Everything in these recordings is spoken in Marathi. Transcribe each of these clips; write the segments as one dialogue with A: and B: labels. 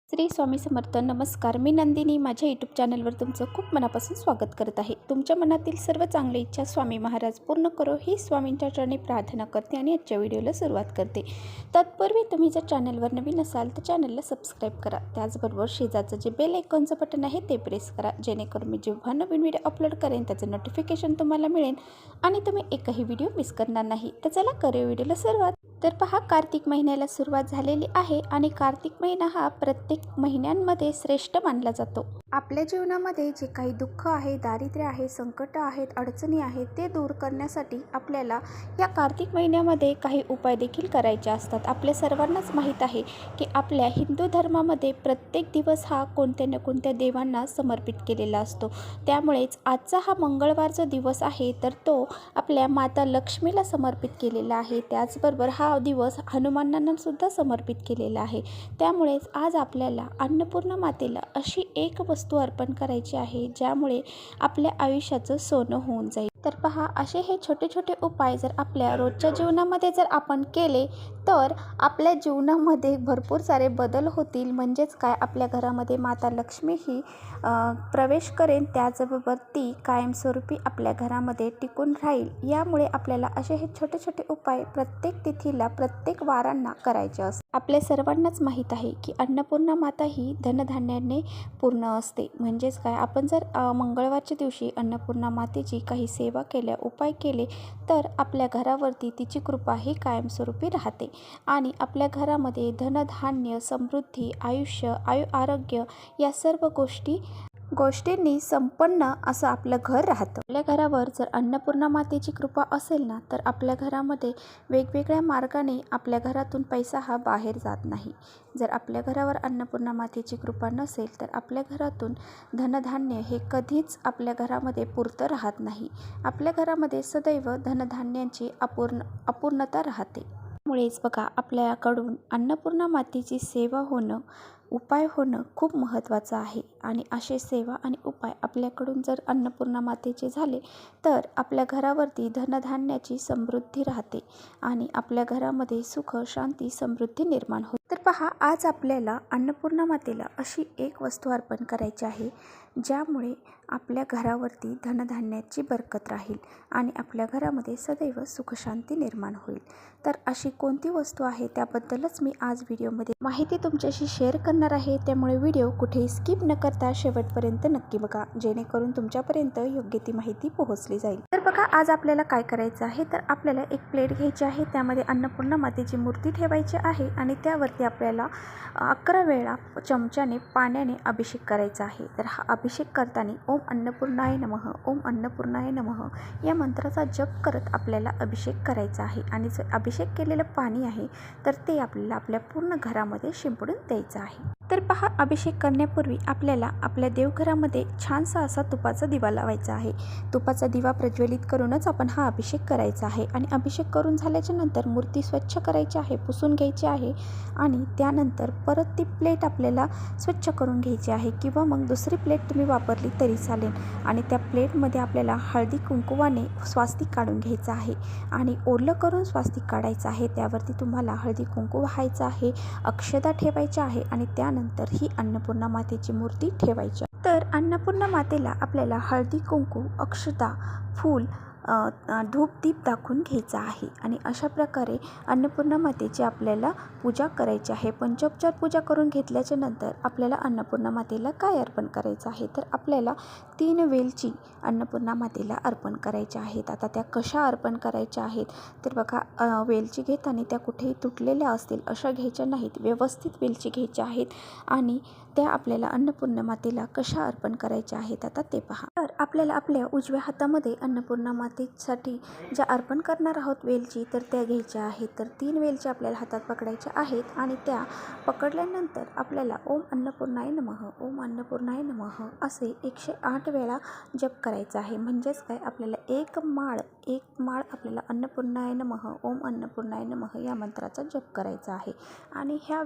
A: श्री स्वामी समर्थ. नमस्कार, मी नंदिनी. माझ्या यूट्यूब चॅनलवर तुमचं खूप मनापासून स्वागत करत आहे. तुमच्या मनातील सर्व चांगली इच्छा स्वामी महाराज पूर्ण करो ही स्वामींच्या चरणी प्रार्थना करते आणि आजच्या व्हिडिओला सुरुवात करते. तत्पूर्वी तुम्ही जर चॅनलवर नवीन असाल तर चॅनलला सबस्क्राईब करा. त्याचबरोबर शेजारचं जे बेल आयकॉनचं बटन आहे ते प्रेस करा, जेणेकरून मी जेव्हा नवीन व्हिडिओ अपलोड करेन त्याचं नोटिफिकेशन तुम्हाला मिळेल आणि तुम्ही एकही व्हिडिओ मिस करणार नाही. तर चला करूया व्हिडिओला सुरुवात. तर पहा, कार्तिक महिन्याला सुरुवात झालेली आहे आणि कार्तिक महिना हा प्रत्येक महिन्यांमध्ये श्रेष्ठ मानला जातो. आपल्या जीवनामध्ये जे काही दुःख आहे, दारिद्र्य आहे, संकट आहेत, अडचणी आहेत ते दूर करण्यासाठी आपल्याला या कार्तिक महिन्यामध्ये काही उपाय देखील करायचे असतात. आपल्या सर्वांनाच माहीत आहे की आपल्या हिंदू धर्मामध्ये प्रत्येक दिवस हा कोणत्या ना कोणत्या देवांना समर्पित केलेला असतो. त्यामुळेच आजचा हा मंगळवारचा दिवस आहे तर तो आपल्या माता लक्ष्मीला समर्पित केलेला आहे. त्याचबरोबर हा दिवस हनुमानांना सुद्धा समर्पित केलेला आहे. त्यामुळेच आज आपल्याला अन्नपूर्णा मातेला अशी एक वस्तू अर्पण करायची आहे ज्यामुळे आपल्या आयुष्याचं सोनं होऊन जाईल. तर पहा, असे हे छोटे छोटे उपाय जर आपल्या रोजच्या जीवनामध्ये जर आपण केले तर आपल्या जीवनामध्ये भरपूर सारे बदल होतील. म्हणजेच काय, आपल्या घरामध्ये माता लक्ष्मी ही प्रवेश करेन, त्याचबरोबर ती कायमस्वरूपी आपल्या घरामध्ये टिकून राहील. यामुळे आपल्याला असे हे छोटे छोटे उपाय प्रत्येक तिथीला, प्रत्येक वारांना करायचे असतात. आपल्या सर्वांनाच माहीत आहे की अन्नपूर्णा माता ही धनधान्याने पूर्ण असते. म्हणजेच काय, आपण जर मंगळवारच्या दिवशी अन्नपूर्णा मातेची काही सेवा केल्या, उपाय केले तर आपल्या घरावरती तिची कृपा ही कायमस्वरूपी राहते आणि आपल्या घरामध्ये धनधान्य, समृद्धी, आयुष्य, आरोग्य या सर्व गोष्टींनी संपन्न असं आपलं घर राहतं. आपल्या घरावर जर अन्नपूर्णा मातेची कृपा असेल ना तर आपल्या घरामध्ये वेगवेगळ्या मार्गाने आपल्या घरातून पैसा हा बाहेर जात नाही. जर आपल्या घरावर अन्नपूर्णा मातेची कृपा नसेल तर आपल्या घरातून धनधान्य हे कधीच आपल्या घरामध्ये पुरतं राहत नाही. आपल्या घरामध्ये सदैव धनधान्यांची अपूर्णता राहते. त्यामुळेच बघा, आपल्याकडून अन्नपूर्णा मातेची सेवा होणं, उपाय होणं खूप महत्त्वाचं आहे. आणि असे सेवा आणि उपाय आपल्याकडून जर अन्नपूर्णा मातेचे झाले तर आपल्या घरावरती धनधान्याची समृद्धी राहते आणि आपल्या घरामध्ये सुख, शांती, समृद्धी निर्माण होते. तर पहा, आज आपल्याला अन्नपूर्णा मातेला अशी एक वस्तू अर्पण करायची आहे ज्यामुळे आपल्या घरावरती धनधान्याची बरकत राहील आणि आपल्या घरामध्ये सदैव सुखशांती निर्माण होईल. तर अशी कोणती वस्तू आहे त्याबद्दलच मी आज व्हिडिओमध्ये माहिती तुमच्याशी शेअर करणार आहे. त्यामुळे व्हिडिओ कुठेही स्किप न करता शेवटपर्यंत नक्की बघा, जेणेकरून तुमच्यापर्यंत योग्य ती माहिती पोहोचली जाईल. तर बघा, आज आपल्याला काय करायचं आहे तर आपल्याला एक प्लेट घ्यायची आहे, त्यामध्ये अन्नपूर्णा मातेची मूर्ती ठेवायची आहे आणि त्यावरती आपल्याला 11 वेळा चमच्याने पाण्याने अभिषेक करायचा आहे. तर हा अभिषेक करताना ओम अन्नपूर्णाय नमः, ओम अन्नपूर्णाय नमः या मंत्राचा जप करत आपल्याला अभिषेक करायचा आहे. आणि जे अभिषेक केलेलं पाणी आहे तर ते आपल्याला आपल्या पूर्ण घरामध्ये शिंपडून द्यायचं आहे. तर पहा, अभिषेक करण्यापूर्वी आपल्याला आपल्या देवघरामध्ये छानसा असा तुपाचा दिवा लावायचा आहे. तुपाचा दिवा प्रज्वलित करूनच आपण हा अभिषेक करायचा आहे. आणि अभिषेक करून झाल्याच्या नंतर मूर्ती स्वच्छ करायची आहे, पुसून घ्यायची आहे आणि त्यानंतर परत ती प्लेट आपल्याला स्वच्छ करून घ्यायची आहे किंवा मग दुसरी प्लेट तुम्ही वापरली तरी चालेल. आणि त्या प्लेटमध्ये आपल्याला हळदी कुंकुवाने स्वास्तिक काढून घ्यायचं आहे आणि ओलं करून स्वास्तिक काढायचं आहे. त्यावरती तुम्हाला हळदी कुंकू वाहायचं आहे, अक्षता ठेवायच्या आहे आणि त्यानंतर ही अन्नपूर्णा मातेची मूर्ती ठेवायची. तर अन्नपूर्णा मातेला आपल्याला हळदी कुंकू, अक्षता, फूल, धूप दीप दाखवून घ्यायचा आहे. आणि अशा प्रकारे अन्नपूर्णा मातेची आपल्याला पूजा करायची आहे. पंचोपचार पूजा करून घेतल्याच्या नंतर आपल्याला अन्नपूर्णा मातेला काय अर्पण करायचं आहे तर आपल्याला 3 वेलची अन्नपूर्णा मातेला अर्पण करायच्या आहेत. आता त्या कशा अर्पण करायच्या आहेत तर बघा, वेलची घेताना त्या कुठेही तुटलेल्या असतील अशा घ्यायच्या नाहीत, व्यवस्थित वेलची घ्यायच्या आहेत आणि त्या आपल्याला अन्नपूर्णा मातेला कशा अर्पण करायच्या आहेत आता ते पहा. तर आपल्याला आपल्या उजव्या हातामध्ये अन्नपूर्णा मातेसाठी ज्या अर्पण करणार आहोत वेलची तर त्या घ्यायच्या आहेत. तर 3 वेलची आपल्याला हातात पकडायच्या आहेत आणि त्या पकडल्यानंतर आपल्याला ओम अन्नपूर्णाय नमः, ओम अन्नपूर्णाय नमः असे 108 वेळा जप करायचा आहे. म्हणजेच काय, आपल्याला एक माळ आपल्याला अन्नपूर्णाय नमः, ओम अन्नपूर्णाय नमः या मंत्राचा जप करायचा आहे. आणि ह्या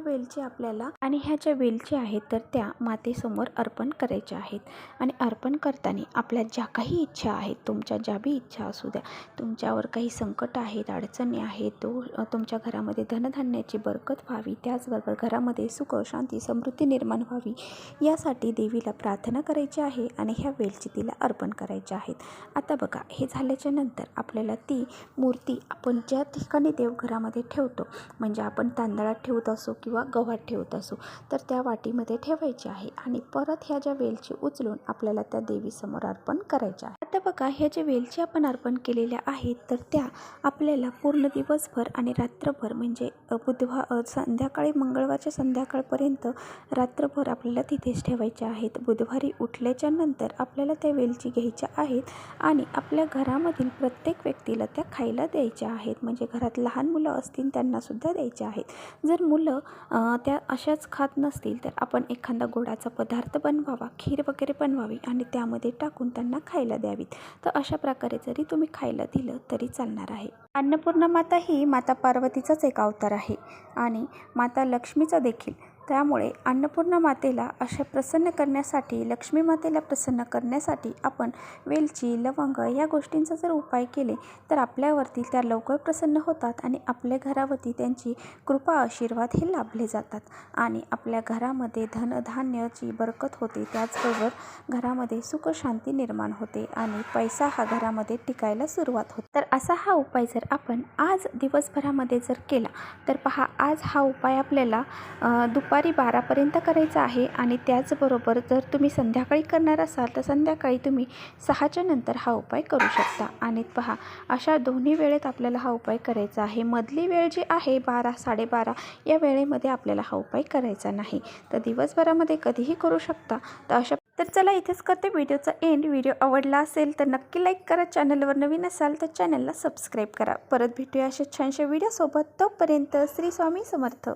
A: ज्या वेलची आहेत तर त्या मातेसमोर अर्पण करायच्या आहेत. आणि अर्पण करताना आपल्या ज्या काही इच्छा आहेत, तुमच्या ज्या बी इच्छा असू द्या, तुमच्यावर काही संकट आहेत, अडचणी आहेत, तुमच्या घरामध्ये धनधान्याची बरकत व्हावी, त्याचबरोबर घरामध्ये सुख शांती समृद्धी निर्माण व्हावी, यासाठी देवीला प्रार्थना करायची आहे आणि ह्या वेलची तिला अर्पण करायच्या आहेत. आता बघा, हे झाल्याच्या नंतर आपल्याला ती मूर्ती आपण ज्या ठिकाणी देवघरामध्ये ठेवतो, म्हणजे आपण तांदळात ठेवत असो किंवा गव्हात ठेवत असो, तर त्या वाटीमध्ये ठेवायची आहे आणि परत ह्या ज्या वेलची उचलून आपल्याला त्या देवीसमोर अर्पण करायच्या आहे. आता बघा, ह्या ज्या वेलची आपण अर्पण केलेल्या आहेत, तर त्या आपल्याला पूर्ण दिवसभर आणि रात्रभर, म्हणजे संध्याकाळी, मंगळवारच्या संध्याकाळपर्यंत रात्रभर आपल्याला तिथेच ठेवायच्या आहेत. बुधवारी उठल्याच्या नंतर आपल्याला त्या वेलची घ्यायच्या आहेत आणि आपल्या घरामधील प्रत्येक व्यक्तीला त्या खायला द्यायच्या आहेत. म्हणजे घरात लहान मुलं असतील त्यांनासुद्धा द्यायच्या आहेत. जर मुलं त्या अशाच खात नसतील तर आपण एखादा गोडाचा पदार्थ बनवावा, खीर वगैरे बनवावी आणि त्यामध्ये टाकून त्यांना खायला द्यावीत. तर अशा प्रकारे जरी तुम्ही खायला दिलं तरी चालणार आहे. अन्नपूर्णा माता ही माता पार्वतीचाच एक अवतार आहे आणि माता लक्ष्मीचा देखील. त्यामुळे अन्नपूर्णा मातेला अशा प्रसन्न करण्यासाठी, लक्ष्मी मातेला प्रसन्न करण्यासाठी आपण वेलची, लवंग या गोष्टींचा जर उपाय केले तर आपल्यावरती त्या लवकर प्रसन्न होतात आणि आपल्या घरावरती त्यांची कृपा, आशीर्वाद हे लाभले जातात आणि आपल्या घरामध्ये धनधान्याची बरकत होते. त्याचबरोबर घरामध्ये सुख शांती निर्माण होते आणि पैसा हा घरामध्ये टिकायला सुरुवात होते. तर असा हा उपाय जर आपण आज दिवसभरामध्ये जर केला तर पहा, आज हा उपाय आपल्याला दुपारी 12पर्यंत करायचा आहे आणि त्याचबरोबर जर तुम्ही संध्याकाळी करणार असाल तर संध्याकाळी तुम्ही 6च्या नंतर हा उपाय करू शकता. आणि पहा, अशा दोन्ही वेळेत आपल्याला हा उपाय करायचा आहे. मधली वेळ जी आहे 12, 12:30 या वेळेमध्ये आपल्याला हा उपाय करायचा नाही. तर दिवसभरामध्ये कधीही करू शकता. तर चला, इथेच करते व्हिडिओचा एंड. व्हिडिओ आवडला असेल तर नक्की लाईक करा. चॅनलवर नवीन असाल तर चॅनलला सबस्क्राईब करा. परत भेटूया अशा छानशा व्हिडिओसोबत. तोपर्यंत श्री स्वामी समर्थ.